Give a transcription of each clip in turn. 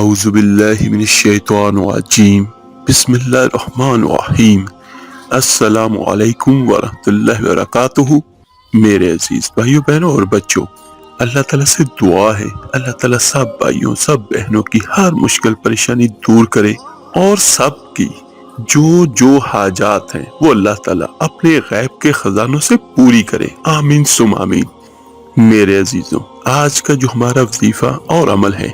اعوذ باللہ من الشیطان الرجیم بسم اللہ الرحمن الرحیم السلام علیکم ورحمۃ اللہ وبرکاتہ۔ میرے عزیز بھائیوں بہنوں اور بچوں، اللہ تعالیٰ سے دعا ہے اللہ تعالیٰ سب بھائیوں سب بہنوں کی ہر مشکل پریشانی دور کرے اور سب کی جو حاجات ہیں وہ اللہ تعالیٰ اپنے غیب کے خزانوں سے پوری کرے، آمین ثم آمین۔ میرے عزیزوں، آج کا جو ہمارا وظیفہ اور عمل ہے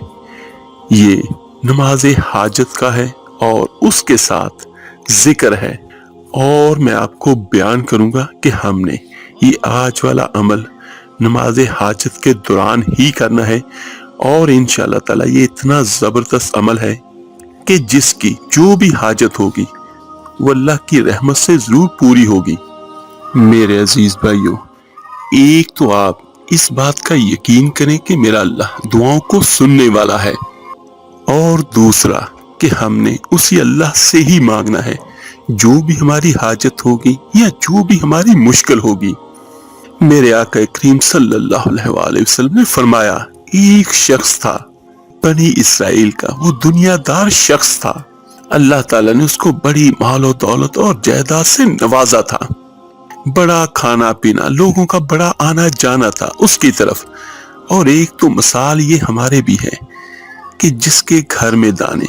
یہ نماز حاجت کا ہے اور اس کے ساتھ ذکر ہے، اور میں آپ کو بیان کروں گا کہ ہم نے یہ آج والا عمل نماز حاجت کے دوران ہی کرنا ہے، اور انشاءاللہ تعالی یہ اتنا زبردست عمل ہے کہ جس کی جو بھی حاجت ہوگی وہ اللہ کی رحمت سے ضرور پوری ہوگی۔ میرے عزیز بھائیوں، ایک تو آپ اس بات کا یقین کریں کہ میرا اللہ دعاؤں کو سننے والا ہے، اور دوسرا کہ ہم نے اسی اللہ سے ہی مانگنا ہے جو بھی ہماری حاجت ہوگی یا جو بھی ہماری مشکل ہوگی۔ میرے آقا کریم صلی اللہ علیہ وآلہ وسلم نے فرمایا، ایک شخص تھا بنی اسرائیل کا، وہ دنیا دار شخص تھا، اللہ تعالیٰ نے اس کو بڑی مال و دولت اور جائیداد سے نوازا تھا، بڑا کھانا پینا، لوگوں کا بڑا آنا جانا تھا اس کی طرف۔ اور ایک تو مثال یہ ہمارے بھی ہے کہ جس کے گھر میں دانے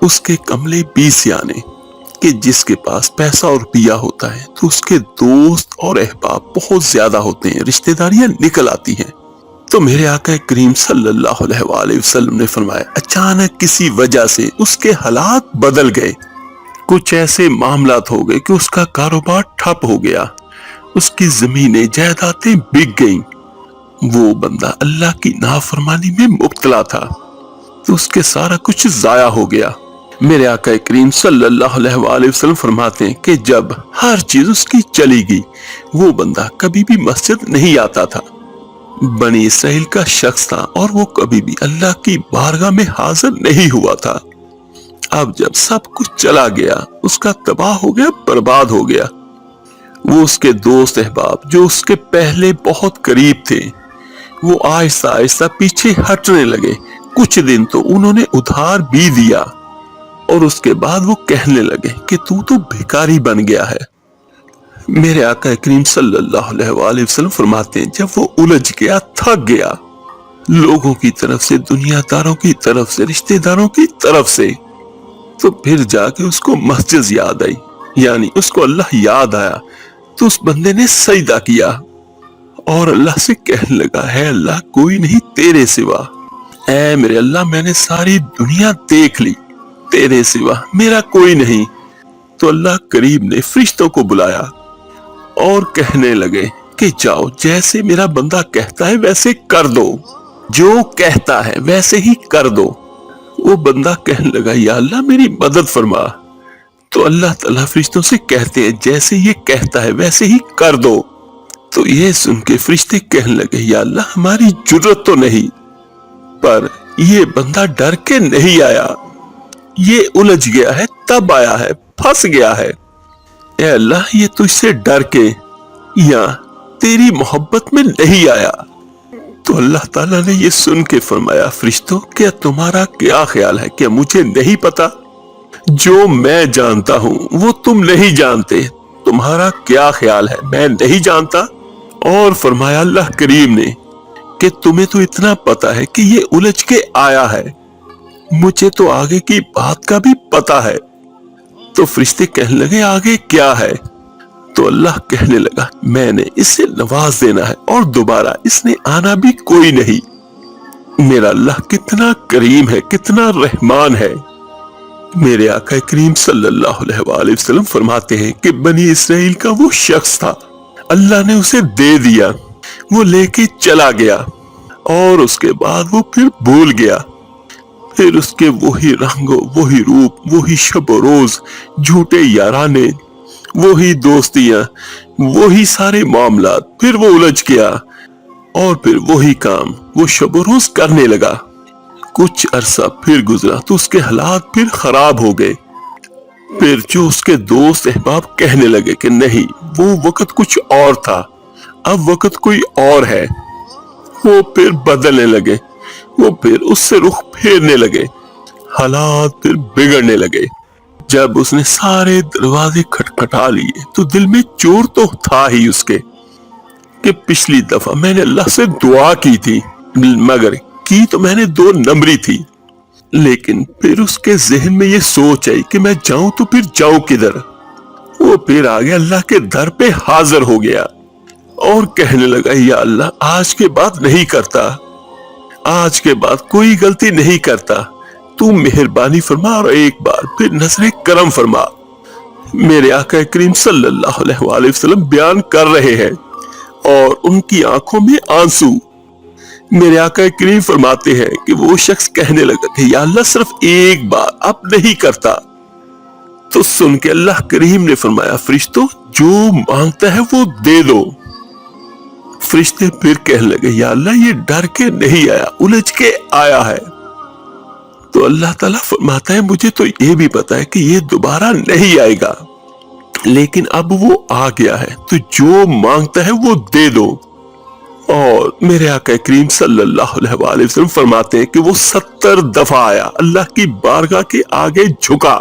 اس کے کملے 20 سیانے، کہ جس کے پاس پیسہ اور روپیہ ہوتا ہے تو اس کے دوست اور احباب بہت زیادہ ہوتے ہیں، رشتہ داریاں نکل آتی ہیں۔ تو میرے آقا کریم صلی اللہ علیہ وآلہ وسلم نے فرمایا، اچانک کسی وجہ سے اس کے حالات بدل گئے، کچھ ایسے معاملات ہو گئے کہ اس کا کاروبار ٹھپ ہو گیا، اس کی زمینیں جائیدادیں بک گئیں، وہ بندہ اللہ کی نافرمانی میں مبتلا تھا، تو اس کے سارا کچھ ضائع ہو گیا۔ میرے آقا کریم صلی اللہ علیہ وآلہ وسلم فرماتے ہیں کہ جب ہر چیز اس کی چلی گئی، وہ بندہ کبھی بھی مسجد نہیں آتا تھا، بنی اسرائیل کا شخص تھا، اور وہ کبھی بھی اللہ کی بارگاہ میں حاضر نہیں ہوا تھا۔ اب جب سب کچھ چلا گیا، اس کا تباہ ہو گیا، برباد ہو گیا، وہ اس کے دوست احباب جو اس کے پہلے بہت قریب تھے وہ آہستہ آہستہ پیچھے ہٹنے لگے۔ کچھ دن تو انہوں نے ادھار بھی دیا، اور اس کے بعد وہ کہنے لگے کہ تو بھیکاری بن گیا ہے۔ میرے آقا کریم صلی اللہ علیہ وآلہ وسلم فرماتے ہیں، جب وہ الجھ گیا، تھک گیا، لوگوں کی طرف سے، دنیا داروں کی طرف سے، رشتہ داروں کی طرف سے، تو پھر جا کے اس کو مسجد یاد آئی، یعنی اس کو اللہ یاد آیا، تو اس بندے نے سجدہ کیا اور اللہ سے کہنے لگا، ہے اللہ کوئی نہیں تیرے سوا، اے میرے اللہ میں نے ساری دنیا دیکھ لی، تیرے سوا میرا کوئی نہیں۔ تو اللہ کریم نے فرشتوں کو بلایا اور کہنے لگے کہ جاؤ، جیسے میرا بندہ کہتا ہے ویسے کر دو، جو کہتا ہے ویسے ہی کر دو۔ وہ بندہ کہنے لگا، یا اللہ میری مدد فرما۔ تو اللہ تعالیٰ فرشتوں سے کہتے ہیں، جیسے یہ کہتا ہے ویسے ہی کر دو۔ تو یہ سن کے فرشتے کہنے لگے، یا اللہ ہماری جرت تو نہیں، پر یہ بندہ ڈر کے نہیں آیا، یہ الجھ گیا ہے تب آیا ہے، پھنس گیا ہے، اے اللہ یہ تجھ سے ڈر کے یا تیری محبت میں نہیں آیا۔ تو اللہ تعالیٰ نے یہ سن کے فرمایا، فرشتوں کیا تمہارا کیا خیال ہے، کیا مجھے نہیں پتا؟ جو میں جانتا ہوں وہ تم نہیں جانتے، تمہارا کیا خیال ہے میں نہیں جانتا؟ اور فرمایا اللہ کریم نے کہ تمہیں تو اتنا پتا ہے کہ یہ الجھ کے آیا ہے، مجھے تو آگے کی بات کا بھی پتا ہے۔ تو فرشتے کہنے لگے، آگے کیا ہے؟ تو اللہ کہنے لگا، میں نے اسے نواز دینا ہے اور دوبارہ اس نے آنا بھی کوئی نہیں۔ میرا اللہ کتنا کریم ہے، کتنا رحمان ہے۔ میرے آقا کریم صلی اللہ علیہ وآلہ وسلم فرماتے ہیں کہ بنی اسرائیل کا وہ شخص تھا، اللہ نے اسے دے دیا، وہ لے کے چلا گیا، اور اس کے بعد وہ پھر بھول گیا، پھر اس کے وہی رنگ، وہی روپ، وہی شب و روز، جھوٹے یارانے، وہی دوستیاں، وہی سارے معاملات، پھر وہ الجھ گیا، اور پھر وہی کام وہ شب و روز کرنے لگا۔ کچھ عرصہ پھر گزرا تو اس کے حالات پھر خراب ہو گئے، پھر جو اس کے دوست احباب کہنے لگے کہ نہیں، وہ وقت کچھ اور تھا، اب وقت کوئی اور ہے، وہ پھر بدلنے لگے، وہ پھر اس سے رخ پھیرنے لگے، हालात फिर बिगड़ने लगे। जब उसने सारे दरवाजे खटखटा लिए तो दिल में चोर तो था ही उसके कि पिछली दफा मैंने अल्लाह से दुआ की थी, मगर की तो मैंने 2 नंबरी थी। लेकिन फिर उसके जहन में ये सोच आई कि मैं जाऊं तो फिर जाऊं किधर। वो फिर आगे अल्लाह के दर पे हाजिर हो गया और कहने लगा, या अल्लाह आज के बाद नहीं करता, आज के बाद कोई गलती नहीं करता, तू मेहरबानी फरमा और एक बार फिर नजरे करम फरमा। मेरे आका करीम सल्लल्लाहु अलैहि वसल्लम बयान कर रहे हैं और उनकी आंखों में आंसू। मेरे आका करीम फरमाते हैं कि वो शख्स कहने लगा कि या अल्लाह सिर्फ एक बार, अब नहीं करता। तो सुन के अल्लाह करीम ने फरमाया, फरिश्तों जो मांगता है वो दे दो। फरिश्ते फिर कहने लगे, या अल्लाह ये डर के नहीं आया, उलझ के आया है। तो अल्लाह ताला फरमाता है, मुझे तो ये भी पता है कि ये दोबारा नहीं आएगा, लेकिन अब वो आ गया है तो जो मांगता है वो दे दो। और मेरे आका करीम सल्लल्लाहु अलैहि वसल्लम फरमाते हैं कि वो 70 दफा आया, अल्लाह की बारगाह के आगे झुका।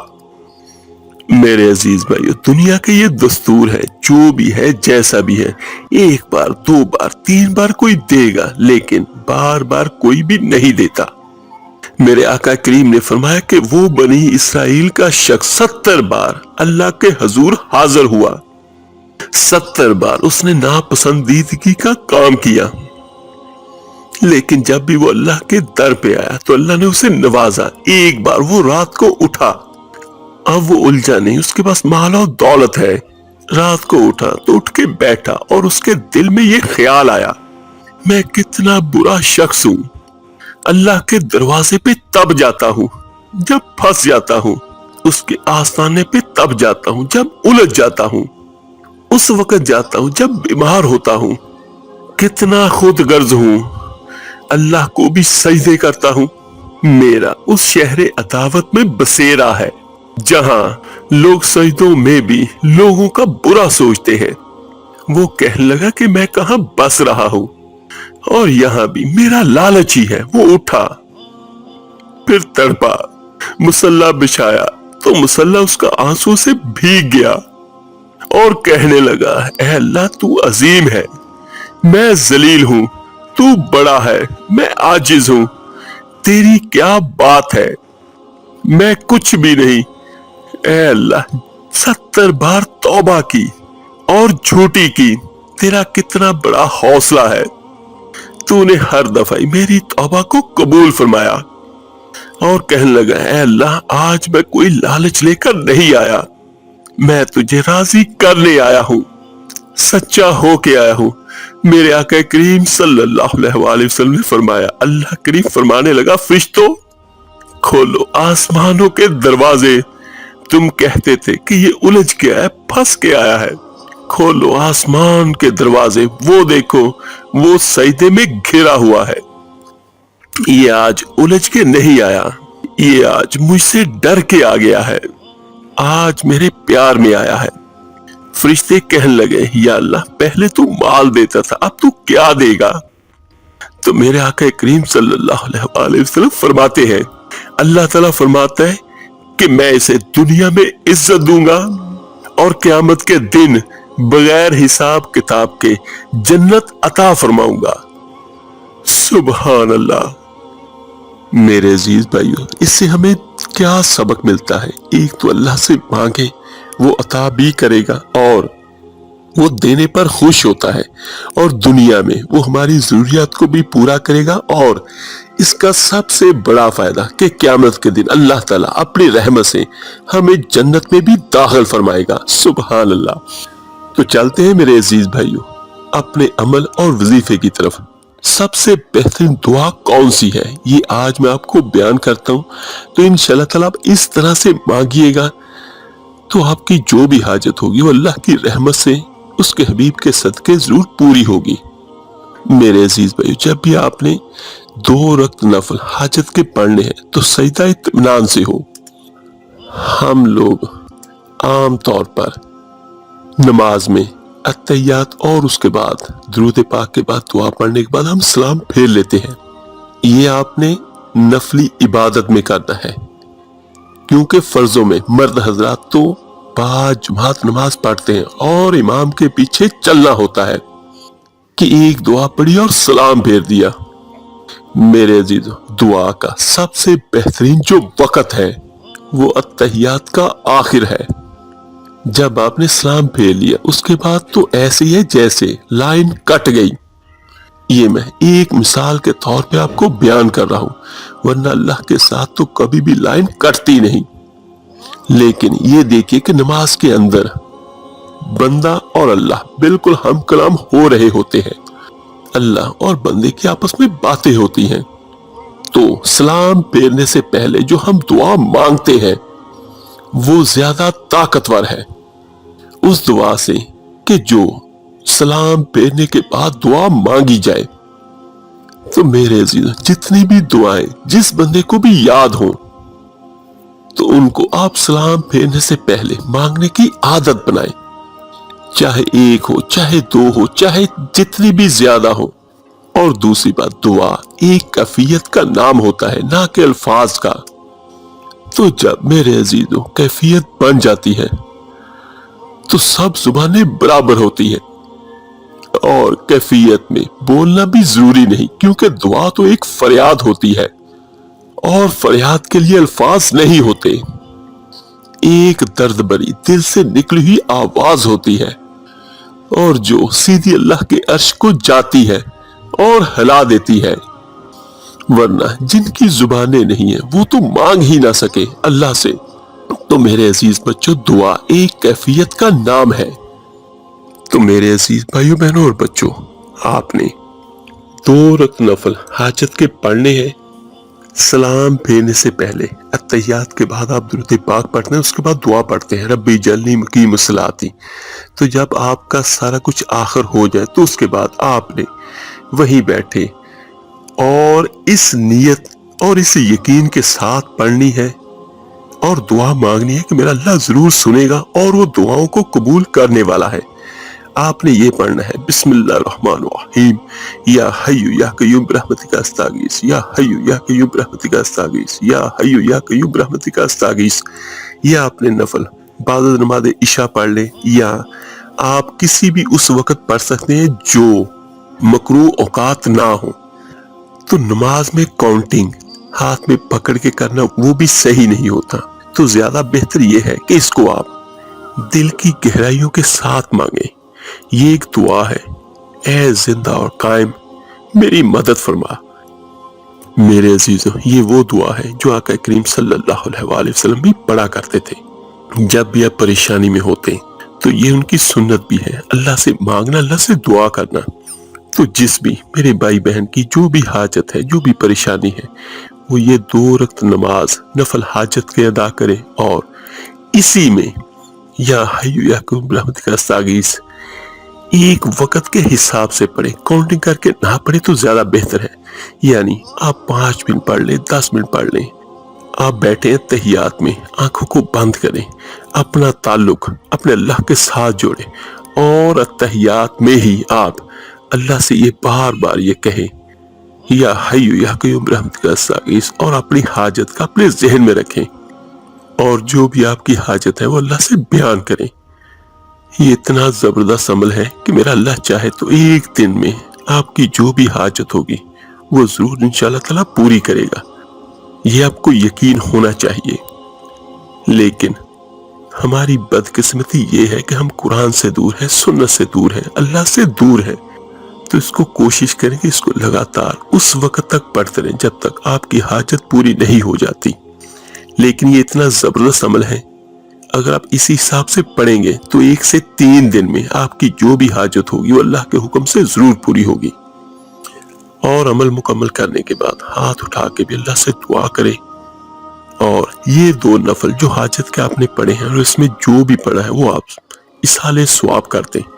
मेरे अजीज भाइयों, दुनिया के ये दस्तूर है, जो भी है जैसा भी है, 1 बार 2 बार 3 बार कोई देगा, लेकिन बार बार कोई भी नहीं देता। मेरे आका करीम ने फरमाया कि वो बनी इसराइल का शख्स 70 बार अल्लाह के हजूर हाजिर हुआ, 70 बार उसने नापसंदीदगी का काम किया, लेकिन जब भी वो अल्लाह के दर पे आया तो अल्लाह ने उसे नवाजा। एक बार वो रात को उठा, अब वो उलझा नहीं, उसके पास माल और दौलत है। रात को उठा तो उठ के बैठा और उसके दिल में ये ख्याल आया, मैं कितना बुरा शख्स हूं। अल्लाह के दरवाजे पे तब जाता हूं जब फंस जाता हूं, उसके आस्थाने पे तब जाता हूं जब उलझ जाता हूं, उस वक्त जाता हूं जब बीमार होता हूं। कितना खुद गर्ज हूं, अल्लाह को भी सजदे करता हूं। मेरा उस शहरे अदावत में बसेरा है जहां लोग सजदों में भी लोगों का बुरा सोचते हैं। वो कहने लगा कि मैं कहां बस रहा हूं और यहां भी मेरा लालच ही है। वो उठा, फिर तड़पा, मुसल्ला बिछाया तो मुसल्ला उसका आंसू से भीग गया और कहने लगा, ऐ अल्लाह तू अजीम है, मैं जलील हूं, तू बड़ा है, मैं आजिज हूं, तेरी क्या बात है, मैं कुछ भी नहीं। ऐ अल्लाह 70 बार तौबा की और झूठी की, तेरा कितना बड़ा हौसला है, तूने हर दफा मेरी तौबा को कबूल फरमाया। और कहने लगा, ऐ अल्लाह आज मैं कोई लालच लेकर नहीं आया, मैं तुझे राजी करने आया हूं, सच्चा होके आया हूं। मेरे आका करीम सल्लल्लाहु अलैहि वसल्लम ने फरमाया, अल्लाह करीम फरमाने लगा, फरिश्तों खोलो आसमानों के दरवाजे, तुम कहते थे कि ये उलझ के आया, फंस के आया है, खोलो आसमान के दरवाजे, वो देखो वो सजदे में घिरा हुआ है। ये आज उलझ के नहीं आया, ये आज मुझसे डर के आ गया है, आज मेरे प्यार में आया है। फरिश्ते कहने लगे, या अल्लाह पहले तू माल देता था, अब तू क्या देगा? तो मेरे आका करीम सल्लल्लाहु अलैहि वसल्लम फरमाते हैं, अल्लाह ताला फरमाता है कि मैं इसे दुनिया में इज्जत दूंगा और क़यामत के दिन बगैर हिसाब किताब के जन्नत अता फरमाऊंगा। सुभान अल्लाह। मेरे अजीज भाइयों, इससे हमें क्या सबक मिलता है? एक तो अल्लाह से मांगे, वो अता भी करेगा और वो देने पर खुश होता है, और दुनिया में वो हमारी जरूरियात को भी पूरा करेगा। और इसका सबसे बड़ा फायदा कि क़यामत के दिन अल्लाह ताला अपनी रहमत से हमें जन्नत में भी दाखिल फरमाएगा। सुभान अल्लाह। तो चलते हैं मेरे अजीज भाइयों अपने अमल और वजीफे की तरफ। सबसे बेहतरीन दुआ कौन सी है, ये आज मैं आपको बयान करता हूँ। तो इंशाअल्लाह ताला आप इस तरह से मांगिएगा तो आपकी जो भी हाजत होगी वो अल्लाह की रहमत से उसके हबीब के सदके जरूर पूरी होगी। मेरे अजीज भाइयों, जब भी आपने 2 रक्त नफल हाजत के पढ़ने हैं तो सजदा इत्मीनान से हो। हम लोग आम तौर पर नमाज में अत्तहियात और उसके बाद दुरूद पाक के बाद दुआ पढ़ने के बाद हम सलाम फेर लेते हैं। ये आपने नफली इबादत में करना है, क्योंकि फर्जों में मर्द हजरात तो पांच जमात नमाज पढ़ते हैं और इमाम के पीछे चलना होता है कि एक दुआ पढ़ी और सलाम फेर दिया। मेरे अजीजों, दुआ का सबसे बेहतरीन जो वक्त है वो अत्तहियात का आखिर है। जब आपने सलाम फेर लिया उसके बाद तो ऐसे ही है जैसे लाइन कट गई। ये मैं एक मिसाल के तौर पे आपको बयान कर रहा हूं, वरना अल्लाह के साथ तो कभी भी लाइन कटती नहीं। लेकिन ये देखिए कि नमाज के अंदर बंदा और अल्लाह बिल्कुल हम कलाम हो रहे होते हैं, अल्लाह और बंदे की आपस में बातें होती हैं। तो सलाम फेरने से पहले जो हम दुआ मांगते हैं वो ज्यादा ताकतवर है उस दुआ से कि जो सलाम फेरने के बाद दुआ मांगी जाए। तो मेरे अजीज, जितनी भी दुआएं जिस बंदे को भी याद हो तो उनको आप सलाम फेरने से पहले मांगने की आदत बनाएं, चाहे एक हो, चाहे दो हो, चाहे जितनी भी ज्यादा हो। और दूसरी बात, दुआ एक कैफियत का नाम होता है, ना कि अल्फाज का। तो जब मेरे अजीजों कैफियत बन जाती है तो सब जुबानें बराबर होती है और कैफियत में बोलना भी जरूरी नहीं, क्योंकि दुआ तो एक फरियाद होती है और फरियाद के लिए अल्फाज नहीं होते। एक दर्द भरी दिल से निकली हुई आवाज होती है और जो सीधी अल्लाह के अर्श को जाती है और हिला देती है। वरना जिनकी जुबानें नहीं है वो तो मांग ही ना सके अल्लाह से। तो मेरे अजीज बच्चों, दुआ एक कैफियत का नाम है। तो मेरे अजीज भाइयों बहनों और बच्चों, आपने 2 रकात नफल हाजत के पढ़ने हैं। सलाम फेरने से पहले अत्तहियात के बाद आप दुरूद पाक पढ़ते हैं, उसके बाद दुआ पढ़ते हैं, रब्बी जल्ली मुकीम सलाती। तो जब आपका सारा कुछ आखिर हो जाए तो उसके बाद आपने वहीं बैठे और इस नियत और इस यकीन के साथ पढ़नी है और दुआ मांगनी है कि मेरा अल्लाह जरूर सुनेगा और वो दुआओं को कबूल करने वाला है। आपने ये पढ़ना है, बिस्मिल्लाहिर्रहमानिर्रहीम, या हय्यु या कय्यूम बिरहमतिका अस्तागीस, या हय्यु या कय्यूम बिरहमतिका अस्तागीस, या हय्यु या कय्यूम बिरहमतिका अस्तागीस। या आपने नफल बाद नमाज इशा पढ़ ले, या आप किसी भी उस वक्त पढ़ सकते हैं जो मकरू औकात ना हो। तो नमाज में काउंटिंग हाथ में पकड़ के करना वो भी सही नहीं होता। तो ज्यादा बेहतर ये है कि इसको आप दिल की गहराइयों के साथ मांगे। ये एक दुआ है, ऐ जिंदा और कायम मेरी मदद फरमा। मेरे अजीजों, ये वो दुआ है जो आका करीम सल्लल्लाहु अलैहि वसल्लम भी पढ़ा करते थे जब भी आप परेशानी में होते। तो ये उनकी सुन्नत भी है, अल्लाह से मांगना, अल्लाह से दुआ करना। तो जिस भी मेरे भाई बहन की जो भी हाजत है, जो भी परेशानी है, वो ये 2 रकात नमाज नफल हाजत के अदा करे और इसी में या हय्यु या कय्यूम बिरहमतिका अस्तागीस एक वक्त के हिसाब से पढ़े, काउंटिंग करके ना पढ़े तो ज्यादा बेहतर है। यानी आप 5 मिनट पढ़ लें, 10 मिनट पढ़ लें। आप बैठे हैं तहियात में, आंखों को बंद करें, अपना ताल्लुक अपने अल्लाह के साथ जोड़े और तहियात में ही आप अल्लाह से ये बार बार ये कहें, या हय्यु या कय्यूम बिरहमतिका अस्तागीस, और अपनी हाजत का अपने जहन में रखें और जो भी आपकी हाजत है वो अल्लाह से बयान करें। ये इतना जबरदस्त अमल है कि मेरा अल्लाह चाहे तो एक दिन में आपकी जो भी हाजत होगी वो जरूर इंशाअल्लाह ताला पूरी करेगा। ये आपको यकीन होना चाहिए। लेकिन हमारी बदकिस्मती ये है कि हम कुरान से दूर है, सुन्नत से दूर है, अल्लाह से दूर है। तो इसको कोशिश करें कि इसको लगातार उस वक्त तक पढ़ते रहें जब तक आपकी हाजत पूरी नहीं हो जाती। लेकिन ये इतना जबरदस्त अमल है, अगर आप इसी हिसाब से पढ़ेंगे तो 1 से 3 दिन में आपकी जो भी हाजत होगी वो अल्लाह के हुक्म से जरूर पूरी होगी। और अमल मुकम्मल करने के बाद हाथ उठा के भी अल्लाह से दुआ करें। और ये 2 नफल जो हाजत के आपने पढ़े हैं और इसमें जो भी पढ़ा है वो आप इसाले सवाब करते हैं।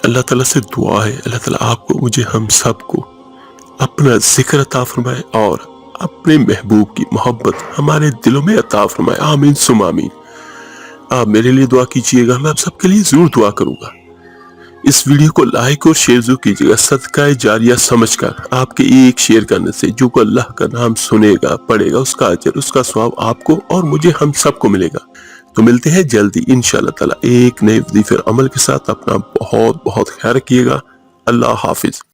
अल्लाह ताला से दुआ है, अल्लाह ताला आपको, मुझे, हम सबको अपना जिक्र अता फरमाए और अपने महबूब की मोहब्बत हमारे दिलों में अता फरमाए। आमीन सुम आमीन। आप मेरे लिए दुआ कीजिएगा, मैं आप सबके लिए जरूर दुआ करूंगा। اس ویڈیو کو لائک اور شیئر ضرور کیجیے گا، صدقہ جاریہ سمجھ کر۔ آپ کے ایک شیئر کرنے سے جو کو اللہ کا نام سنے گا، پڑھے گا، اس کا اجر، اس کا ثواب آپ کو اور مجھے، ہم سب کو ملے گا۔ تو ملتے ہیں جلدی انشاءاللہ تعالی ایک نئے وظیفے عمل کے ساتھ۔ اپنا بہت بہت خیال رکھیے گا۔ اللہ حافظ۔